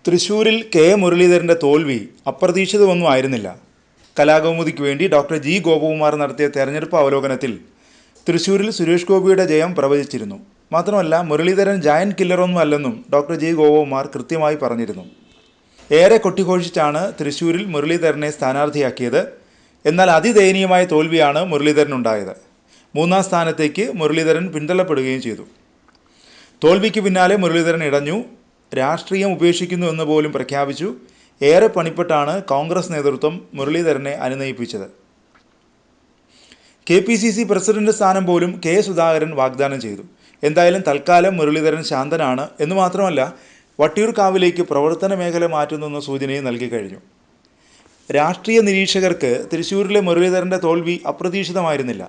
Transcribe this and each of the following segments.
തൃശൂരിൽ കെ മുരളീധരൻ്റെ തോൽവി അപ്രതീക്ഷിതമൊന്നും ആയിരുന്നില്ല. കലാകൗമുദിക്ക് വേണ്ടി ഡോക്ടർ ജി ഗോപകുമാർ നടത്തിയ തെരഞ്ഞെടുപ്പ് അവലോകനത്തിൽ തൃശൂരിൽ സുരേഷ് ഗോപിയുടെ ജയം പ്രവചിച്ചിരുന്നു. മാത്രമല്ല, മുരളീധരൻ ജയന്റ് കില്ലറൊന്നും അല്ലെന്നും ഡോക്ടർ ജി ഗോപകുമാർ കൃത്യമായി പറഞ്ഞിരുന്നു. ഏറെ കൊട്ടിഘോഷിച്ചാണ് തൃശൂരിൽ മുരളീധരനെ സ്ഥാനാർത്ഥിയാക്കിയത്. എന്നാൽ അതിദയനീയമായ തോൽവിയാണ് മുരളീധരനുണ്ടായത്. 3ാം സ്ഥാനത്തേക്ക് മുരളീധരൻ പിന്തള്ളപ്പെടുകയും ചെയ്തു. തോൽവിക്ക് പിന്നാലെ മുരളീധരൻ ഇടഞ്ഞു. രാഷ്ട്രീയം ഉപേക്ഷിക്കുന്നു എന്ന് പോലും പ്രഖ്യാപിച്ചു. ഏറെ പണിപ്പെട്ടാണ് കോൺഗ്രസ് നേതൃത്വം മുരളീധരനെ അനുനയിപ്പിച്ചത്. KPCC പ്രസിഡന്റ് സ്ഥാനം പോലും കെ സുധാകരൻ വാഗ്ദാനം ചെയ്തു. എന്തായാലും തൽക്കാലം മുരളീധരൻ ശാന്തനാണ് എന്ന് മാത്രമല്ല, വട്ടിയൂർക്കാവിലേക്ക് പ്രവർത്തന മേഖല മാറ്റുന്നെന്ന സൂചനയും നൽകി കഴിഞ്ഞു. രാഷ്ട്രീയ നിരീക്ഷകർക്ക് തൃശ്ശൂരിലെ മുരളീധരൻ്റെ തോൽവി അപ്രതീക്ഷിതമായിരുന്നില്ല.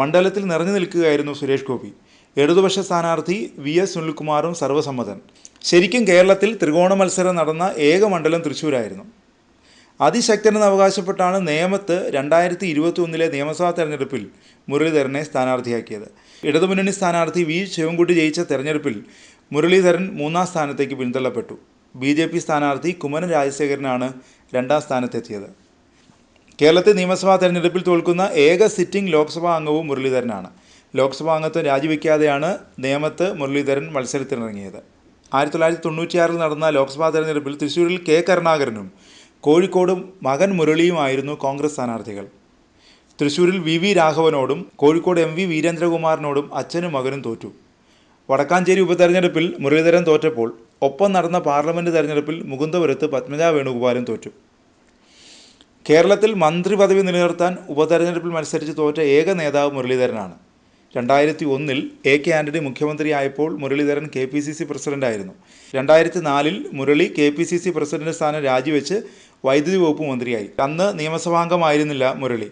മണ്ഡലത്തിൽ നിറഞ്ഞു നിൽക്കുകയായിരുന്നു സുരേഷ് ഗോപി. ഇടതുപക്ഷ സ്ഥാനാർത്ഥി VS സുനിൽകുമാറും സർവ്വസമ്മതൻ. ശരിക്കും കേരളത്തിൽ ത്രികോണ മത്സരം നടന്ന ഏക മണ്ഡലം തൃശ്ശൂരായിരുന്നു. അതിശക്തനെന്ന് അവകാശപ്പെട്ടാണ് നേമത്ത് 2021 നിയമസഭാ തെരഞ്ഞെടുപ്പിൽ മുരളീധരനെ സ്ഥാനാർത്ഥിയാക്കിയത്. ഇടതുമുന്നണി സ്ഥാനാർത്ഥി V ശിവൻകുട്ടി ജയിച്ച തെരഞ്ഞെടുപ്പിൽ മുരളീധരൻ 3ാം സ്ഥാനത്തേക്ക് പിന്തള്ളപ്പെട്ടു. BJP സ്ഥാനാർത്ഥി കുമ്മനം രാജശേഖരനാണ് 2ാം സ്ഥാനത്തെത്തിയത്. കേരളത്തിൽ നിയമസഭാ തെരഞ്ഞെടുപ്പിൽ തോൽക്കുന്ന ഏക സിറ്റിംഗ് ലോക്സഭാ അംഗവും മുരളീധരനാണ്. ലോക്സഭാ അംഗത്വം രാജിവെക്കാതെയാണ് നേമത്ത് മുരളീധരൻ മത്സരത്തിനിറങ്ങിയത്. 1996 നടന്ന ലോക്സഭാ തെരഞ്ഞെടുപ്പിൽ തൃശ്ശൂരിൽ K കരുണാകരനും കോഴിക്കോട് മകൻ മുരളിയുമായിരുന്നു കോൺഗ്രസ് സ്ഥാനാർത്ഥികൾ. തൃശ്ശൂരിൽ VV രാഘവനോടും കോഴിക്കോട് MV വീരേന്ദ്രകുമാറിനോടും അച്ഛനും മകനും തോറ്റു. വടക്കാഞ്ചേരി ഉപതെരഞ്ഞെടുപ്പിൽ മുരളീധരൻ തോറ്റപ്പോൾ ഒപ്പം നടന്ന പാർലമെൻറ്റ് തെരഞ്ഞെടുപ്പിൽ മുകുന്ദപുരത്ത് പത്മജ വേണുഗോപാലും തോറ്റു. കേരളത്തിൽ മന്ത്രി പദവി നിലനിർത്താൻ ഉപതെരഞ്ഞെടുപ്പിൽ മത്സരിച്ച് തോറ്റ ഏക നേതാവ് മുരളീധരനാണ്. 2001 AK ആൻ്റണി മുഖ്യമന്ത്രിയായപ്പോൾ മുരളീധരൻ KPCC പ്രസിഡൻ്റായിരുന്നു. 2004 മുരളി KPCC പ്രസിഡന്റ് സ്ഥാനം രാജിവെച്ച് വൈദ്യുതി വകുപ്പ് മന്ത്രിയായി. അന്ന് നിയമസഭാംഗമായിരുന്നില്ല മുരളി.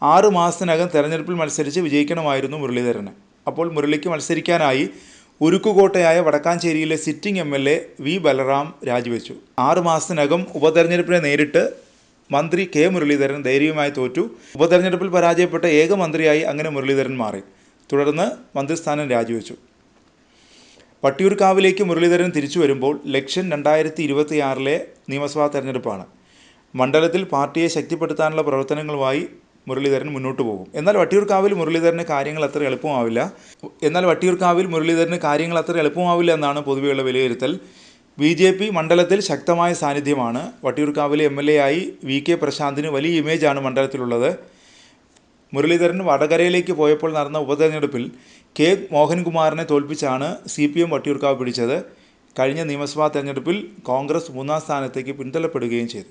6 മാസത്തിനകം തെരഞ്ഞെടുപ്പിൽ മത്സരിച്ച് വിജയിക്കണമായിരുന്നു മുരളീധരന്. അപ്പോൾ മുരളിക്ക് മത്സരിക്കാനായി ഉരുക്കുകോട്ടയായ വടക്കാഞ്ചേരിയിലെ സിറ്റിംഗ് MLA V ബലറാം രാജിവെച്ചു. 6 മാസത്തിനകം ഉപതെരഞ്ഞെടുപ്പിനെ നേരിട്ട് മന്ത്രി K മുരളീധരൻ ധൈര്യമായി തോറ്റു. ഉപതെരഞ്ഞെടുപ്പിൽ പരാജയപ്പെട്ട ഏക മന്ത്രിയായി അങ്ങനെ മുരളീധരൻ മാറി. തുടർന്ന് മന്ത്രിസ്ഥാനം രാജിവെച്ചു. വട്ടിയൂർക്കാവിലേക്ക് മുരളീധരൻ തിരിച്ചു വരുമ്പോൾ ലക്ഷ്യം 2026 നിയമസഭാ തെരഞ്ഞെടുപ്പാണ്. മണ്ഡലത്തിൽ പാർട്ടിയെ ശക്തിപ്പെടുത്താനുള്ള പ്രവർത്തനങ്ങളുമായി മുരളീധരൻ മുന്നോട്ട് പോകും. എന്നാൽ വട്ടിയൂർക്കാവിൽ മുരളീധരന് കാര്യങ്ങൾ അത്ര എളുപ്പമാവില്ല എന്നാണ് പൊതുവെയുള്ള വിലയിരുത്തൽ. BJP മണ്ഡലത്തിൽ ശക്തമായ സാന്നിധ്യമാണ്. വട്ടിയൂർക്കാവിലെ MLA ആയി VK പ്രശാന്തിന് വലിയ ഇമേജാണ് മണ്ഡലത്തിലുള്ളത്. മുരളീധരൻ വടകരയിലേക്ക് പോയപ്പോൾ നടന്ന ഉപതെരഞ്ഞെടുപ്പിൽ K മോഹൻകുമാറിനെ തോൽപ്പിച്ചാണ് CPM വട്ടിയൂർക്കാവ് പിടിച്ചത്. കഴിഞ്ഞ നിയമസഭാ തെരഞ്ഞെടുപ്പിൽ കോൺഗ്രസ് 3ാം സ്ഥാനത്തേക്ക് പിന്തള്ളപ്പെടുകയും ചെയ്തു.